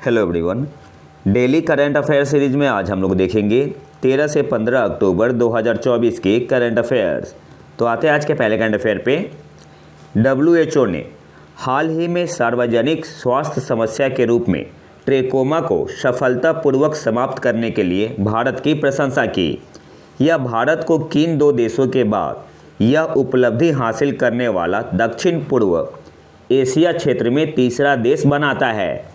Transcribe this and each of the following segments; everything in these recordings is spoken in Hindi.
Hello everyone. Daily current affair series में आज हम लोग देखेंगे 13 से 15 अक्टूबर 2024 के करंट अफेयर्स। तो आते हैं आज के पहले करंट अफेयर पे। WHO ने हाल ही में सार्वजनिक स्वास्थ्य समस्या के रूप में ट्रेकोमा को सफलतापूर्वक समाप्त करने के लिए भारत की प्रशंसा की। यह भारत को किन दो देशों के बाद यह उपलब्धि हासिल करने वाला दक्षिण पूर्व एशिया क्षेत्र में तीसरा देश बनाता है।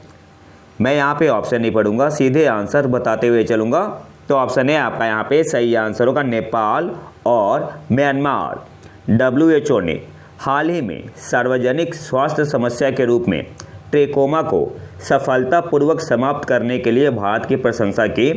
मैं यहाँ पे ऑप्शन नहीं पढ़ूंगा, सीधे आंसर बताते हुए चलूँगा। तो ऑप्शन है आपका यहाँ पे सही आंसर होगा नेपाल और म्यांमार। WHO ने हाल ही में सार्वजनिक स्वास्थ्य समस्या के रूप में ट्रेकोमा को सफलतापूर्वक समाप्त करने के लिए भारत की प्रशंसा की।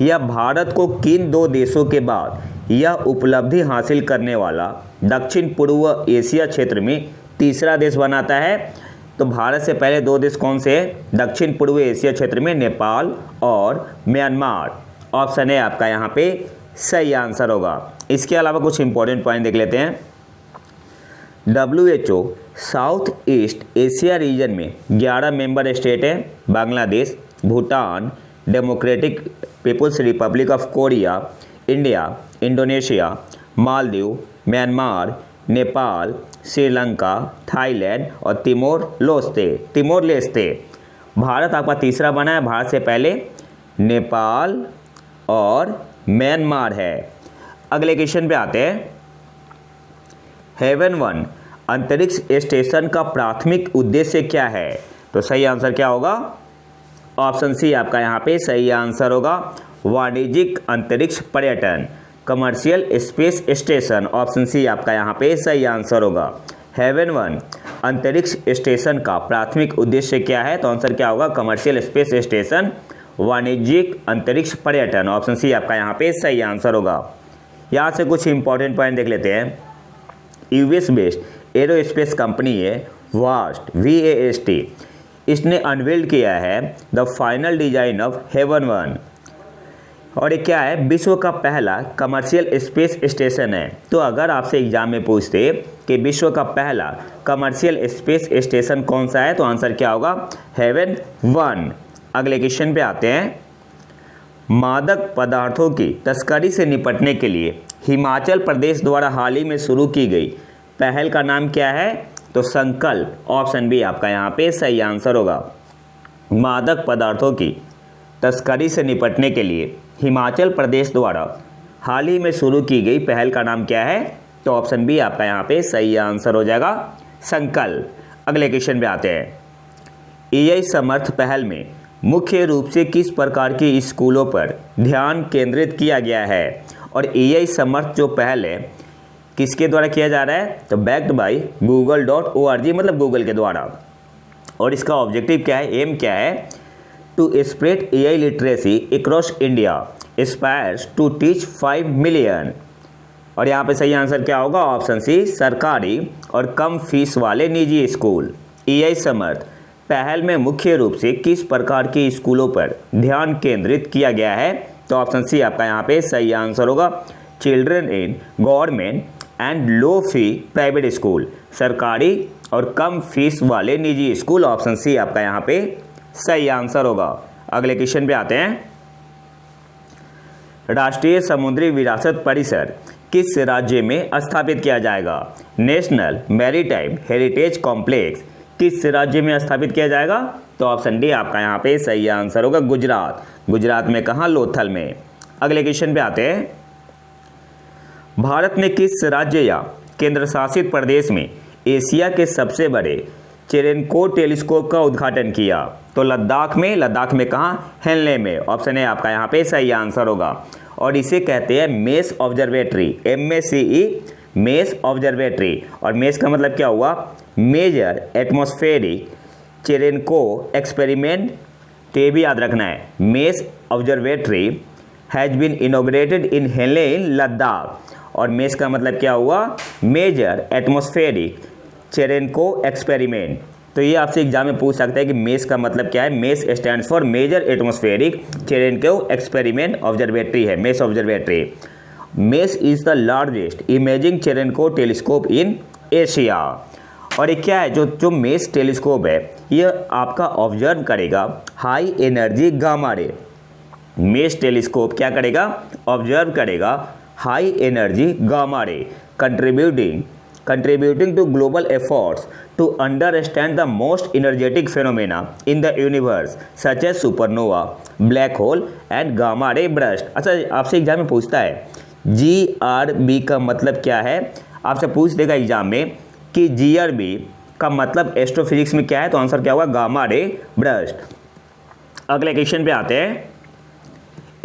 यह भारत को किन दो देशों के बाद यह उपलब्धि हासिल करने वाला दक्षिण पूर्व एशिया क्षेत्र में तीसरा देश बनाता है। तो भारत से पहले दो देश कौन से हैं? दक्षिण पूर्व एशिया क्षेत्र में नेपाल और म्यांमार। ऑप्शन है आपका यहाँ पे सही आंसर होगा। इसके अलावा कुछ इंपॉर्टेंट पॉइंट देख लेते हैं। WHO South East Asia region में 11 मेंबर स्टेट हैं। Bangladesh, Bhutan, Democratic People's Republic of Korea, India, Indonesia, Maldives, Myanmar, Nepal, Sri Lanka, Thailand और तिमोर लेस्ते। भारत आपका तीसरा बना है। भारत से पहले नेपाल और म्यांमार है। अगले क्वेश्चन पे आते हैं। हेवन 1 अंतरिक्ष स्टेशन का प्राथमिक उद्देश्य क्या है? तो सही आंसर क्या होगा? ऑप्शन सी आपका यहाँ पे सही आंसर होगा, वाणिज्यिक अंतरिक्ष पर्यटन, commercial space station. Option C आपका यहाँ पे सही आंसर होगा। हेवन 1 अंतरिक्ष स्टेशन का प्राथमिक उद्देश्य क्या है? तो आंसर क्या होगा? कमर्शियल स्पेस स्टेशन, वाणिज्यिक अंतरिक्ष पर्यटन। ऑप्शन सी आपका यहाँ पे सही आंसर होगा। यहाँ से कुछ इंपॉर्टेंट पॉइंट देख लेते हैं। यूएस बेस्ड एरोस्पेस कंपनी है VAST, इसने अनवील्ड किया है the final design of haven 1। और ये क्या है? विश्व का पहला कमर्शियल स्पेस स्टेशन है। तो अगर आपसे एग्जाम में पूछते कि विश्व का पहला कमर्शियल स्पेस स्टेशन कौन सा है, तो आंसर क्या होगा? हेवन 1। अगले क्वेश्चन पे आते हैं। मादक पदार्थों की तस्करी से निपटने के लिए हिमाचल प्रदेश द्वारा हाल ही में शुरू की गई पहल का नाम क्या है? तो संकल्प। ऑप्शन बी आपका यहाँ पे सही आंसर होगा। मादक पदार्थों की तस्करी से निपटने के लिए हिमाचल प्रदेश द्वारा हाल ही में शुरू की गई पहल का नाम क्या है? तो ऑप्शन बी आपका यहाँ पे सही आंसर हो जाएगा, संकल्प। अगले क्वेश्चन पे आते हैं। AI समर्थ पहल में मुख्य रूप से किस प्रकार की स्कूलों पर ध्यान केंद्रित किया गया है? और AI समर्थ जो पहल है किसके द्वारा किया जा रहा है? तो बैक्ड बाय google.org, मतलब गूगल के द्वारा। और इसका ऑब्जेक्टिव क्या है, एम क्या है? To spread AI literacy across India, aspires to teach 5 million. और यहाँ पे सही आंसर क्या होगा? ऑप्शन सी, सरकारी और कम फीस वाले निजी स्कूल। AI समर्थ पहल में मुख्य रूप से किस प्रकार की स्कूलों पर ध्यान केंद्रित किया गया है? तो ऑप्शन सी आपका यहाँ पे सही आंसर होगा, children in government and low fee private school, सरकारी और कम फीस वाले निजी स्कूल। ऑप्शन सी आपका यहाँ पे सही आंसर होगा। अगले क्वेश्चन पे आते हैं। राष्ट्रीय समुद्री विरासत परिसर किस राज्य में स्थापित किया जाएगा? नेशनल मैरीटाइम हेरिटेज कॉम्प्लेक्स किस राज्य में स्थापित किया जाएगा? तो ऑप्शन डी आपका यहाँ पे सही आंसर होगा, गुजरात। गुजरात में कहाँ? लोथल में। अगले क्वेश्चन पे आते हैं। भारत ने किस राज्य या केंद्र शासित प्रदेश में एशिया के सबसे बड़े चेरेनको टेलीस्कोप का उद्घाटन किया? तो लद्दाख में। लद्दाख में कहाँ? हेनले में। ऑप्शन है आपका यहाँ पे सही आंसर होगा। और इसे कहते हैं MACE observatory, MACE, MACE observatory. और मेस का मतलब क्या हुआ? Major atmospheric Cherenkov experiment. तो ये भी याद रखना है, MACE observatory has been inaugurated in Hanle in Ladakh. और मेस का मतलब क्या हुआ? Major atmospheric Cherenkov experiment. तो ये आपसे एग्जाम में पूछ सकता है कि मेस का मतलब क्या है? MACE stands for major atmospheric Cherenkov experiment observatory है, MACE observatory. MACE is the largest imaging Cherenkov telescope in Asia. और ये क्या है, जो मेस टेलीस्कोप है ये आपका ऑब्जर्व करेगा high energy gamma ray. Mess telescope क्या करेगा, ऑब्जर्व करेगा high energy gamma ray, contributing to global efforts to understand the most energetic phenomena in the universe such as supernova, black hole and gamma ray burst। अच्छा, आपसे एग्जाम में पूछता है GRB का मतलब क्या है, आपसे पूछ देगा एग्जाम में कि GRB का मतलब एस्ट्रोफिजिक्स में क्या है, तो आंसर क्या होगा, गामा रे बर्स्ट। अगले क्वेश्चन पे आते हैं।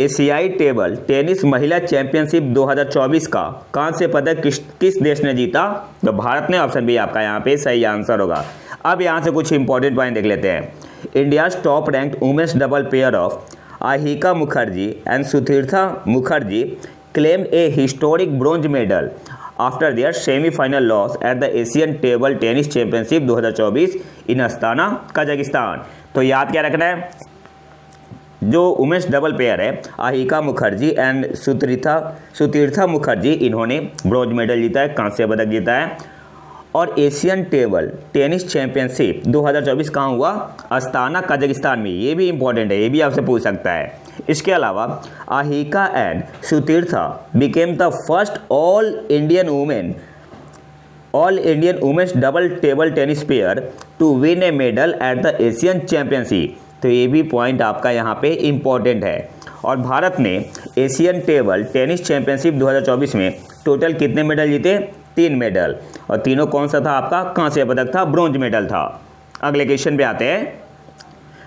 एशियाई टेबल टेनिस महिला चैंपियनशिप 2024 का कांस्य पदक किस देश ने जीता, तो भारत ने। ऑप्शन बी आपका यहाँ पे सही आंसर होगा। अब यहाँ से कुछ इंपॉर्टेंट पॉइंट देख लेते हैं। India's top ranked women's double pair of Ayhika Mukherjee and Sutirtha Mukherjee claimed a historic bronze medal after their semifinal loss at the Asian table tennis championship 2024 in Astana Kazakhstan. तो याद क्या रखना है, जो वुमेन्स डबल पेयर है आहिका मुखर्जी एंड सुतीर्था मुखर्जी, इन्होंने ब्रॉन्ज मेडल जीता है, कांस्य पदक जीता है। और एशियन टेबल टेनिस चैंपियनशिप 2024 कहाँ हुआ, अस्ताना कजाकिस्तान में। ये भी इंपॉर्टेंट है, ये भी आपसे पूछ सकता है। इसके अलावा Ayhika and Sutirtha became the first all Indian women's double table tennis pair to win a medal at the Asian championship. तो ये भी पॉइंट आपका यहाँ पे इम्पॉर्टेंट है। और भारत ने एशियन टेबल टेनिस चैंपियनशिप 2024 में टोटल कितने मेडल जीते, 3 मेडल, और तीनों कौन सा था आपका, कांस्य पदक था, ब्रोंज मेडल था। अगले क्वेश्चन पे आते हैं।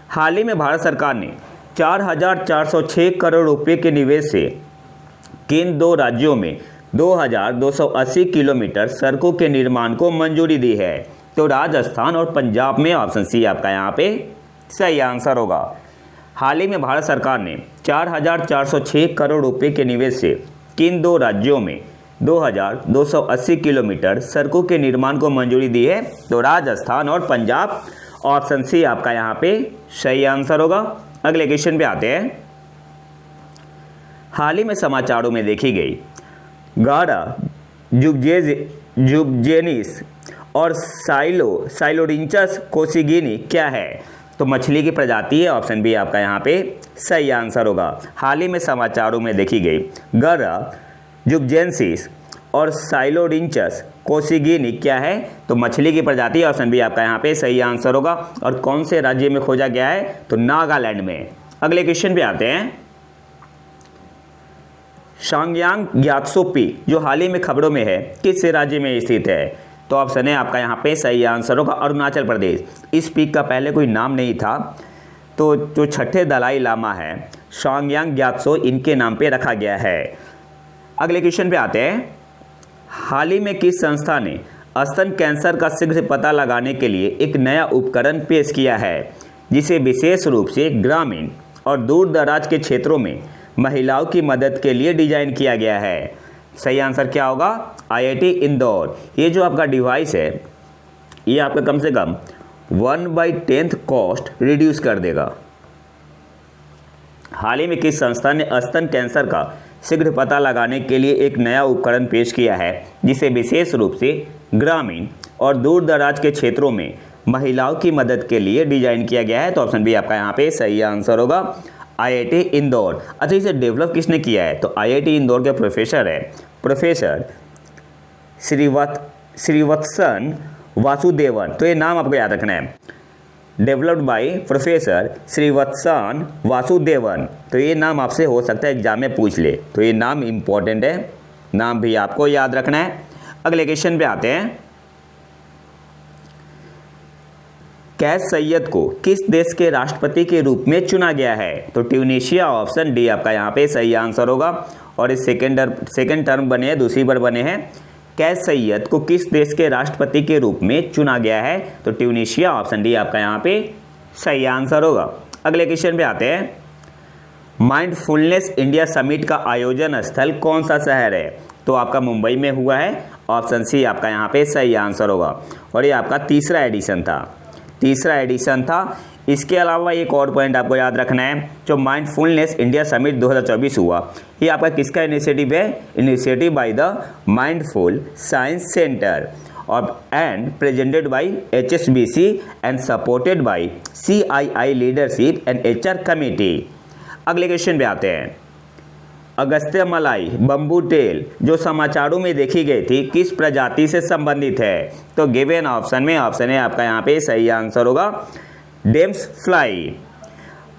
हाल ही में भारत सरकार ने 4,406 करोड़ रुपए के निवेश से किन 2 राज्यों में 2,280 किलोमीटर सड़कों के निर्माण को मंजूरी दी है, तो राजस्थान और पंजाब में। ऑप्शन सी आपका यहाँ पे सही आंसर होगा। हाल ही में भारत सरकार ने 4,406 करोड़ रुपए के निवेश से किन 2 राज्यों में 2,280 किलोमीटर सड़कों के निर्माण को मंजूरी दी है, तो राजस्थान और पंजाब। ऑप्शन सी आपका यहाँ पे सही आंसर होगा। अगले क्वेश्चन पे आते हैं। हाल ही में समाचारों में देखी गई गारा जुबजेनिस और साइलोरिंचस कोसिगिनी क्या है, तो मछली की प्रजाति है। ऑप्शन बी आपका यहाँ पे सही आंसर होगा। हाल ही में समाचारों में देखी गई गारा जुबजेंसिस और साइलोरिंचस कोसिगिनी क्या है, तो मछली की प्रजाति। ऑप्शन बी आपका यहाँ पे सही आंसर होगा। और कौन से राज्य में खोजा गया है, तो नागालैंड में। अगले क्वेश्चन पे आते हैं। शांगयांग ग्यात्सो पीक जो हाल ही में खबरों में है, किस राज्य में स्थित है, तो ऑप्शन है आपका यहाँ पे सही आंसर होगा, अरुणाचल प्रदेश। इस पीक का पहले कोई नाम नहीं था, तो जो छठे दलाई लामा है शांगयांग ग्यात्सो, इनके नाम पे रखा गया है। अगले क्वेश्चन पे आते हैं। हाल ही में किस संस्था ने स्तन कैंसर का शीघ्र पता लगाने के लिए एक नया उपकरण पेश किया है, जिसे विशेष रूप से ग्रामीण और दूर दराज के क्षेत्रों में महिलाओं की मदद के लिए डिजाइन किया गया है। सही आंसर क्या होगा, IIT इंदौर। ये जो आपका डिवाइस है ये आपका कम से कम 1/10 कॉस्ट रिड्यूस कर देगा। हाल ही में किस संस्था ने स्तन कैंसर का शीघ्र पता लगाने के लिए एक नया उपकरण पेश किया है, जिसे विशेष रूप से ग्रामीण और दूर दराज के क्षेत्रों में महिलाओं की मदद के लिए डिजाइन किया गया है, तो ऑप्शन बी आपका यहाँ पे सही आंसर होगा, IIT इंदौर। अच्छा, इसे डेवलप किसने किया है, तो IIT इंदौर के प्रोफेसर है प्रोफेसर श्रीवत्सन वासुदेवन। तो ये नाम आपको याद रखना है, developed by professor Srivatsan Vasudevan. तो ये नाम आपसे हो सकता है एग्जाम में पूछ ले, तो ये नाम इम्पॉर्टेंट है, नाम भी आपको याद रखना है। अगले क्वेश्चन पे आते हैं। कैस सैयद को किस देश के राष्ट्रपति के रूप में चुना गया है, तो ट्यूनीशिया। ऑप्शन डी आपका यहाँ पे सही आंसर होगा। और इस सेकेंड टर्म बने हैं, दूसरी बार बने हैं। कैस सैयद को किस देश के राष्ट्रपति के रूप में चुना गया है, तो ट्यूनीशिया। ऑप्शन डी आपका यहाँ पे सही आंसर होगा। अगले क्वेश्चन पे आते हैं। माइंडफुलनेस इंडिया समिट का आयोजन स्थल कौन सा शहर है, तो आपका मुंबई में हुआ है। ऑप्शन सी आपका यहाँ पे सही आंसर होगा। और ये आपका तीसरा एडिशन था। इसके अलावा एक और पॉइंट आपको याद रखना है, जो माइंडफुलनेस इंडिया समिट 2024 हुआ, ये आपका किसका इनिशिएटिव है, initiative by the mindful science centre. और and presented by HSBC and supported by CII leadership and HR committee. अगले क्वेश्चन पे आते हैं। अगस्त्य मलाई बम्बू टेल जो समाचारों में देखी गई थी किस प्रजाति से संबंधित है? तो गिवन ऑप्शन में ऑप्शन है आपका यहाँ पे सही आंसर होगा डेम्स फ्लाई।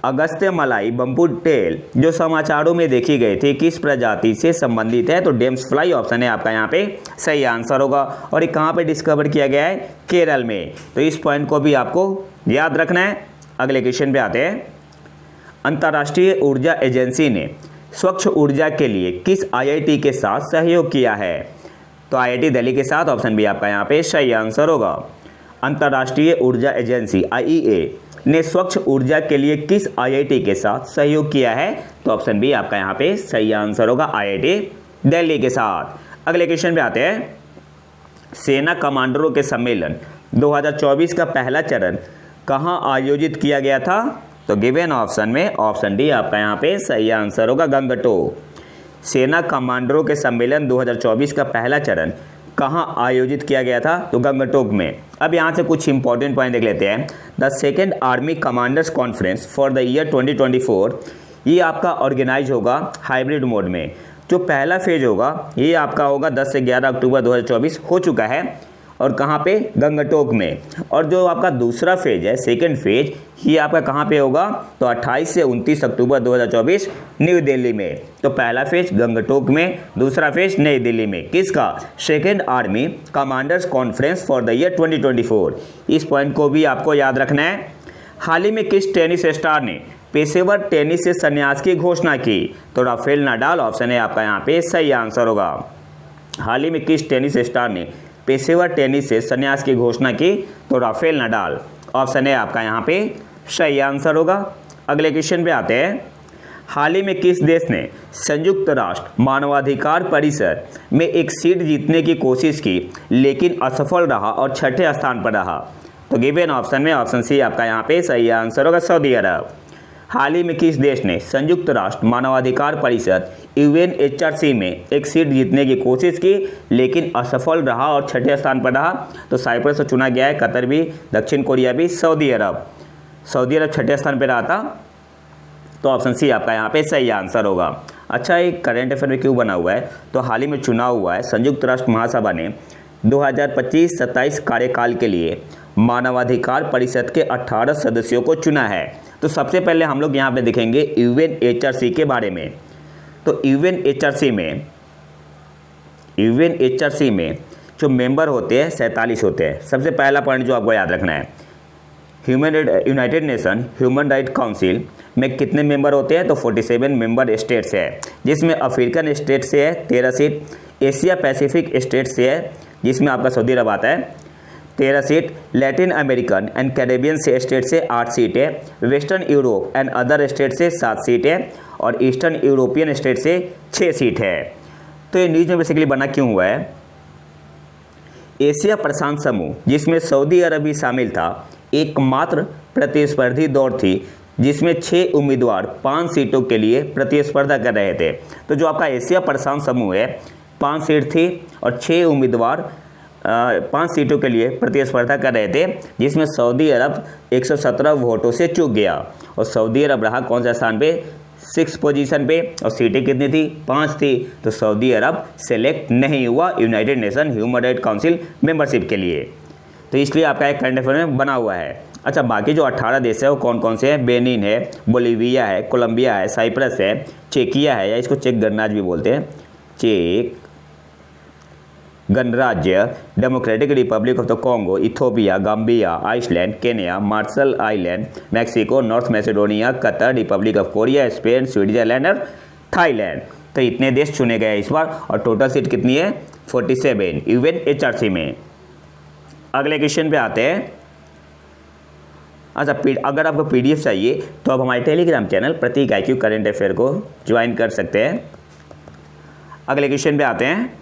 अगस्त्य मलाई बम्बू टेल जो समाचारों में देखी गई थी किस प्रजाति से संबंधित है? तो डेम्स फ्लाई ऑप्शन है आपका यहाँ पे सही आंसर होगा। और ये कहाँ पे डिस्कवर किया गया है? केरल में। तो इस पॉइंट को भी आपको याद रखना है। अगले क्वेश्चन पे आते हैं। अंतर्राष्ट्रीय ऊर्जा एजेंसी ने स्वच्छ ऊर्जा के लिए किस IIT के साथ सहयोग किया है? तो IIT दिल्ली के साथ ऑप्शन भी आपका यहाँ पे सही आंसर होगा। अंतर्राष्ट्रीय ऊर्जा एजेंसी IEA ने स्वच्छ ऊर्जा के लिए किस IIT के साथ सहयोग किया है? तो ऑप्शन बी आपका यहाँ पे सही आंसर होगा IIT दिल्ली के साथ। अगले क्वेश्चन पे आते हैं। सेना कमांडरों के सम्मेलन 2024 का पहला चरण कहाँ आयोजित किया गया था? तो गिवन ऑप्शन में ऑप्शन डी आपका यहाँ पे सही आंसर होगा गंगटोक। सेना कमांडरों के सम्मेलन 2024 का पहला चरण कहाँ आयोजित किया गया था? तो गंगटोक में। अब यहाँ से कुछ इंपॉर्टेंट पॉइंट देख लेते हैं। The second army commanders conference for the year 2024 ये आपका ऑर्गेनाइज होगा हाइब्रिड मोड में। जो पहला फेज होगा ये आपका होगा 10 से 11 अक्टूबर 2024 हो चुका है और कहाँ पे? गंगटोक में। और जो आपका दूसरा फेज है सेकेंड फेज ये आपका कहाँ पे होगा? तो 28 से 29 अक्टूबर 2024 न्यू दिल्ली में। तो पहला फेज गंगटोक में, दूसरा फेज नई दिल्ली में। किसका? Second army commanders conference for the year 2024। इस पॉइंट को भी आपको याद रखना है। हाल ही में किस टेनिस स्टार ने पेशेवर टेनिस से संन्यास की घोषणा की? तो राफेल नाडाल ऑप्शन है आपका यहाँ पे सही आंसर होगा। हाल ही में किस टेनिस स्टार ने पेशेवर टेनिस से संन्यास की घोषणा की? तो राफेल नाडाल ऑप्शन है आपका यहाँ पे सही आंसर होगा। अगले क्वेश्चन पे आते हैं। हाल ही में किस देश ने संयुक्त राष्ट्र मानवाधिकार परिषद में एक सीट जीतने की कोशिश की लेकिन असफल रहा और छठे स्थान पर रहा? तो गिवन ऑप्शन में ऑप्शन सी आपका यहाँ पे सही आंसर होगा सऊदी अरब। हाल ही में किस देश ने संयुक्त राष्ट्र मानवाधिकार परिषद UNHRC में एक सीट जीतने की कोशिश की लेकिन असफल रहा और छठे स्थान पर रहा? तो साइप्रस से चुना गया है, कतर भी, दक्षिण कोरिया भी, सऊदी अरब। सऊदी अरब छठे स्थान पर रहा था। तो ऑप्शन सी आपका यहाँ पे सही आंसर होगा। अच्छा, एक करंट अफेयर में क्यों बना हुआ है? तो हाल ही में चुनाव हुआ है। संयुक्त राष्ट्र महासभा ने 2025-27 कार्यकाल के लिए मानवाधिकार परिषद के 18 सदस्यों को चुना है। तो सबसे पहले हम लोग यहाँ पे देखेंगे UNHRC के बारे में। तो UNHRC में जो मेंबर होते हैं 47 होते हैं। सबसे पहला पॉइंट जो आपको याद रखना है, United nation human right council में कितने मेंबर होते हैं? तो 47 मेंबर स्टेट्स है, जिसमें अफ्रीकन स्टेट से है 13 सीट, एशिया पैसिफिक स्टेट से है जिसमें आपका सऊदी अरब आता है 13 seat, Latin American and Caribbean से स्टेट से 8 सीट है, western Europe and other state से 7 सीट है और ईस्टर्न यूरोपियन स्टेट से 6 सीट है। तो ये न्यूज़ में बेसिकली बना क्यों हुआ है? एशिया प्रशांत समूह जिसमें सऊदी अरब भी शामिल था, एकमात्र प्रतिस्पर्धी दौड़ थी जिसमें 6 उम्मीदवार 5 सीटों के लिए प्रतिस्पर्धा कर रहे थे। तो जो आपका एशिया प्रशांत समूह है 5 सीट थी और 6 उम्मीदवार 5 सीटों के लिए प्रतिस्पर्धा कर रहे थे, जिसमें सऊदी अरब 117 वोटों से चूक गया और सऊदी अरब रहा कौन सा स्थान पे? 6 पोजीशन पे। और सीटें कितनी थी? 5 थी। तो सऊदी अरब सेलेक्ट नहीं हुआ United nation human right council membership के लिए। तो इसलिए आपका एक करंट अफेयर में बना हुआ है। अच्छा, बाकी जो 18 देश है वो कौन कौन से हैं? बेनिन है, बोलीविया है, कोलंबिया है, साइप्रस है, चेकिया है, या इसको चेक गणराज्य भी बोलते हैं, चेक गणराज्य, Democratic Republic of the Congo, Ethiopia, Gambia, Iceland, Kenya, Marshall Island, Mexico, North Macedonia, Qatar, Republic of Korea, Spain, Switzerland और थाईलैंड। तो इतने देश चुने गए इस बार और टोटल सीट कितनी है? 47 UNHRC में। अगले क्वेश्चन पे आते हैं। अच्छा, अगर आपको PDF चाहिए तो आप हमारे टेलीग्राम चैनल प्रतीक IQ करंट अफेयर को ज्वाइन कर सकते हैं। अगले क्वेश्चन पे आते हैं।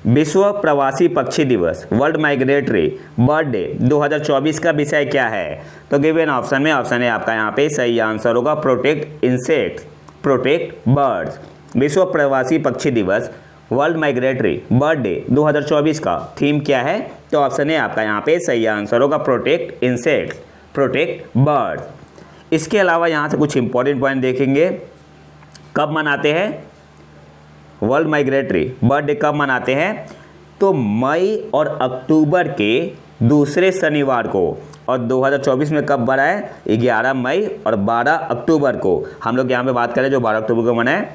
विश्व प्रवासी पक्षी दिवस वर्ल्ड माइग्रेटरी बर्ड डे 2024 का विषय क्या है? तो गिवन ऑप्शन में ऑप्शन है आपका यहाँ पे सही आंसर होगा प्रोटेक्ट इंसेक्ट्स, प्रोटेक्ट बर्ड्स। विश्व प्रवासी पक्षी दिवस वर्ल्ड माइग्रेटरी बर्ड डे 2024 का थीम क्या है? तो ऑप्शन है आपका यहाँ पे सही आंसर होगा प्रोटेक्ट इंसेक्ट्स, प्रोटेक्ट बर्ड। इसके अलावा यहाँ से कुछ इंपॉर्टेंट पॉइंट देखेंगे। कब मनाते हैं वर्ल्ड माइग्रेटरी बर्ड डे? कब मनाते हैं? तो मई और अक्टूबर के दूसरे शनिवार को। और 2024 में कब पड़ा है? 11 मई और 12 अक्टूबर को। हम लोग यहाँ पे बात करें जो 12 अक्टूबर को मनाए,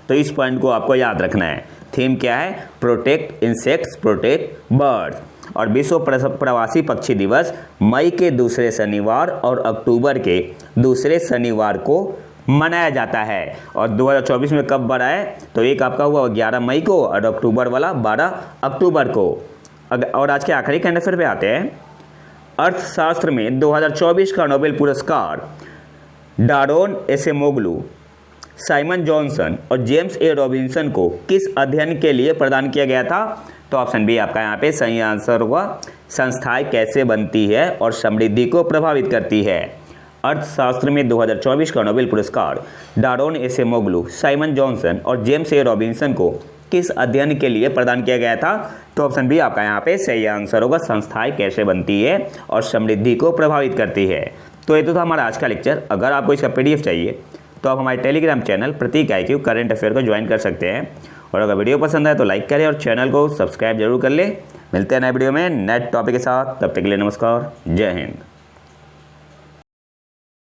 तो इस पॉइंट को आपको याद रखना है। थीम क्या है? Protect insects, protect birds. और विश्व प्रवासी पक्षी दिवस मई के दूसरे शनिवार और अक्टूबर के दूसरे शनिवार को मनाया जाता है। और 2024 में कब बढ़ा है? तो एक आपका हुआ 11 मई को और अक्टूबर वाला 12 अक्टूबर को। और आज के आखिरी करंट अफेयर पे आते हैं। अर्थशास्त्र में 2024 का नोबेल पुरस्कार डारोन एसेमोग्लू, साइमन जॉनसन और जेम्स ए रॉबिन्सन को किस अध्ययन के लिए प्रदान किया गया था? तो ऑप्शन बी आपका यहाँ पे सही आंसर होगा संस्थाएं कैसे बनती है और समृद्धि को प्रभावित करती है। अर्थशास्त्र में 2024 का नोबेल पुरस्कार डारोन एसेमोग्लू, साइमन जॉनसन और जेम्स ए रॉबिन्सन को किस अध्ययन के लिए प्रदान किया गया था? तो ऑप्शन बी आपका यहाँ पे सही आंसर होगा संस्थाएं कैसे बनती है और समृद्धि को प्रभावित करती है। तो ये तो था हमारा आज का लेक्चर। अगर आपको इसका PDF चाहिए तो आप हमारे टेलीग्राम चैनल प्रतीक IQ करंट अफेयर को ज्वाइन कर सकते हैं। और अगर वीडियो पसंद आए तो लाइक करें और चैनल को सब्सक्राइब जरूर कर लें। मिलते हैं नए वीडियो में नए टॉपिक के साथ। तब तक के लिए नमस्कार, जय हिंद।